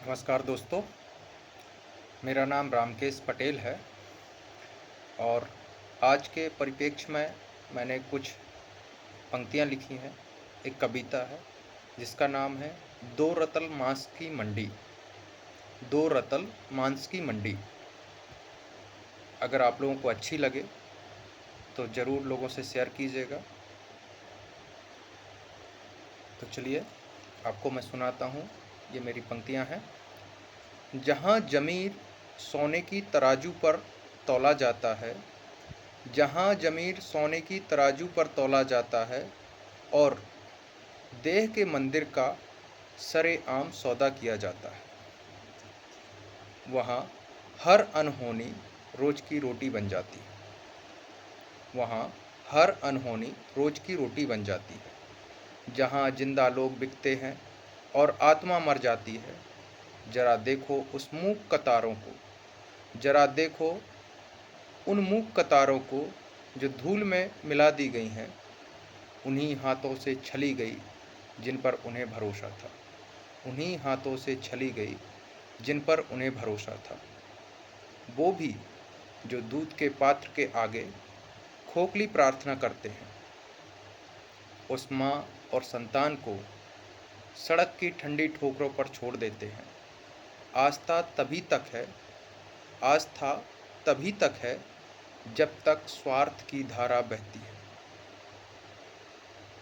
नमस्कार दोस्तों, मेरा नाम रामकेश पटेल है और आज के परिप्रेक्ष्य में मैंने कुछ पंक्तियाँ लिखी हैं। एक कविता है जिसका नाम है दो रतल मांस की मंडी। दो रतल मांस की मंडी। अगर आप लोगों को अच्छी लगे तो ज़रूर लोगों से शेयर कीजिएगा। तो चलिए आपको मैं सुनाता हूँ, ये मेरी पंक्तियाँ हैं। जहाँ ज़मीर सोने की तराजू पर तौला जाता है, जहाँ ज़मीर सोने की तराजू पर तौला जाता है और देह के मंदिर का सरेआम सौदा किया जाता है, वहाँ हर अनहोनी रोज की रोटी बन जाती है। वहाँ हर अनहोनी रोज की रोटी बन जाती है। जहाँ जिंदा लोग बिकते हैं और आत्मा मर जाती है, जरा देखो उस मूक कतारों को, जरा देखो उन मूक कतारों को जो धूल में मिला दी गई हैं। उन्हीं हाथों से छली गई जिन पर उन्हें भरोसा था, उन्हीं हाथों से छली गई जिन पर उन्हें भरोसा था। वो भी जो दूध के पात्र के आगे खोखली प्रार्थना करते हैं। उस माँ और संतान को सड़क की ठंडी ठोकरों पर छोड़ देते हैं। आस्था तभी तक है, आस्था तभी तक है जब तक स्वार्थ की धारा बहती है।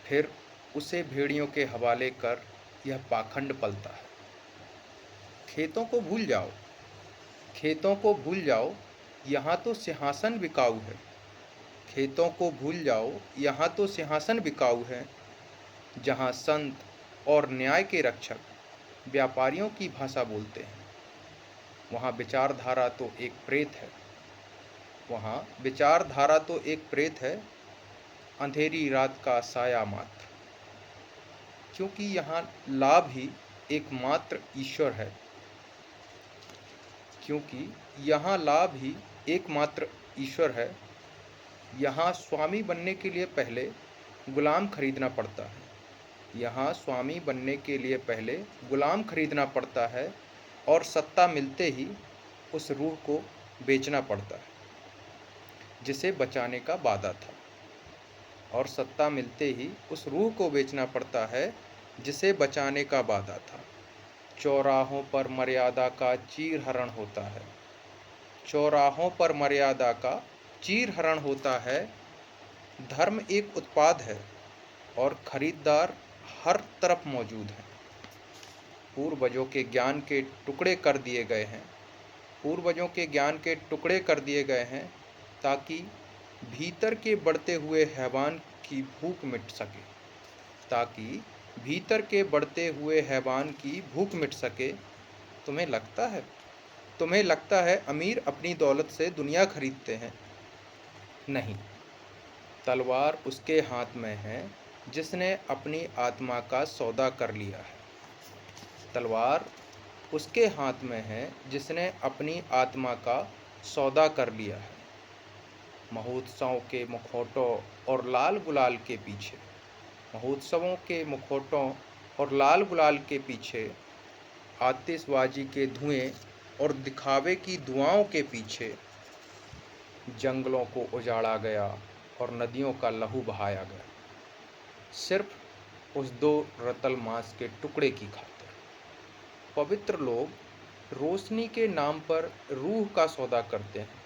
फिर उसे भेड़ियों के हवाले कर यह पाखंड पलता है। खेतों को भूल जाओ, खेतों को भूल जाओ, यहाँ तो सिंहासन बिकाऊ है। खेतों को भूल जाओ, यहाँ तो सिंहासन बिकाऊ है। जहाँ संत और न्याय के रक्षक व्यापारियों की भाषा बोलते हैं, वहाँ विचारधारा तो एक प्रेत है। वहाँ विचारधारा तो एक प्रेत है, अंधेरी रात का साया मात्र। क्योंकि यहाँ लाभ ही एकमात्र ईश्वर है, क्योंकि यहाँ लाभ ही एकमात्र ईश्वर है। यहाँ स्वामी बनने के लिए पहले गुलाम खरीदना पड़ता है। यहाँ स्वामी बनने के लिए पहले गुलाम खरीदना पड़ता है और सत्ता मिलते ही उस रूह को बेचना पड़ता है जिसे बचाने का वादा था। और सत्ता मिलते ही उस रूह को बेचना पड़ता है जिसे बचाने का वादा था। चौराहों पर मर्यादा का चीरहरण होता है, चौराहों पर मर्यादा का चीरहरण होता है। धर्म एक उत्पाद है और खरीदार हर तरफ मौजूद हैं। पूर्वजों के ज्ञान के टुकड़े कर दिए गए हैं, पूर्वजों के ज्ञान के टुकड़े कर दिए गए हैं ताकि भीतर के बढ़ते हुए हैवान की भूख मिट सके, ताकि भीतर के बढ़ते हुए हैवान की भूख मिट सके। तुम्हें लगता है अमीर अपनी दौलत से दुनिया खरीदते हैं? नहीं, तलवार उसके हाथ में है जिसने अपनी आत्मा का सौदा कर लिया है। तलवार उसके हाथ में है जिसने अपनी आत्मा का सौदा कर लिया है। महोत्सवों के मुखौटों और लाल गुलाल के पीछे, महोत्सवों के मुखौटों और लाल गुलाल के पीछे, आतिशबाजी के धुएं और दिखावे की दुआओं के पीछे जंगलों को उजाड़ा गया और नदियों का लहू बहाया गया, सिर्फ उस दो रतल मांस के टुकड़े की खातिर। पवित्र लोग रोशनी के नाम पर रूह का सौदा करते हैं।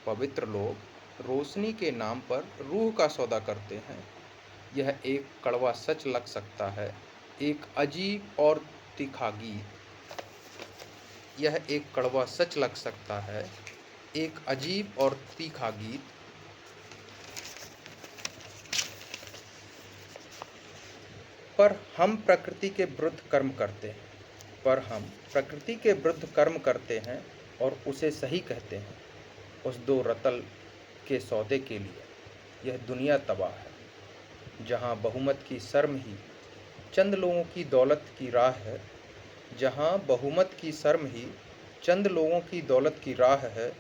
पवित्र लोग रोशनी के नाम पर रूह का सौदा करते हैं। यह एक कड़वा सच लग सकता है, एक अजीब और तीखा गीत। यह एक कड़वा सच लग सकता है, एक अजीब और तीखा गीत। पर हम प्रकृति के विरुद्ध कर्म करते हैं, पर हम प्रकृति के विरुद्ध कर्म करते हैं और उसे सही कहते हैं। उस दो रतल के सौदे के लिए यह दुनिया तबाह है। जहाँ बहुमत की शर्म ही चंद लोगों की दौलत की राह है, जहाँ बहुमत की शर्म ही चंद लोगों की दौलत की राह है।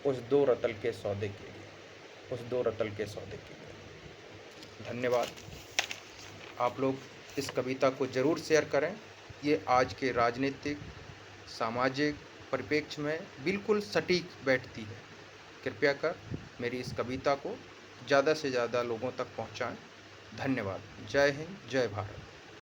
उस दो रतल के सौदे के लिए, उस दो रतल के सौदे के लिए। धन्यवाद। आप लोग इस कविता को ज़रूर शेयर करें। ये आज के राजनीतिक सामाजिक परिप्रेक्ष्य में बिल्कुल सटीक बैठती है। कृपया कर मेरी इस कविता को ज़्यादा से ज़्यादा लोगों तक पहुँचाएँ। धन्यवाद। जय हिंद, जय भारत।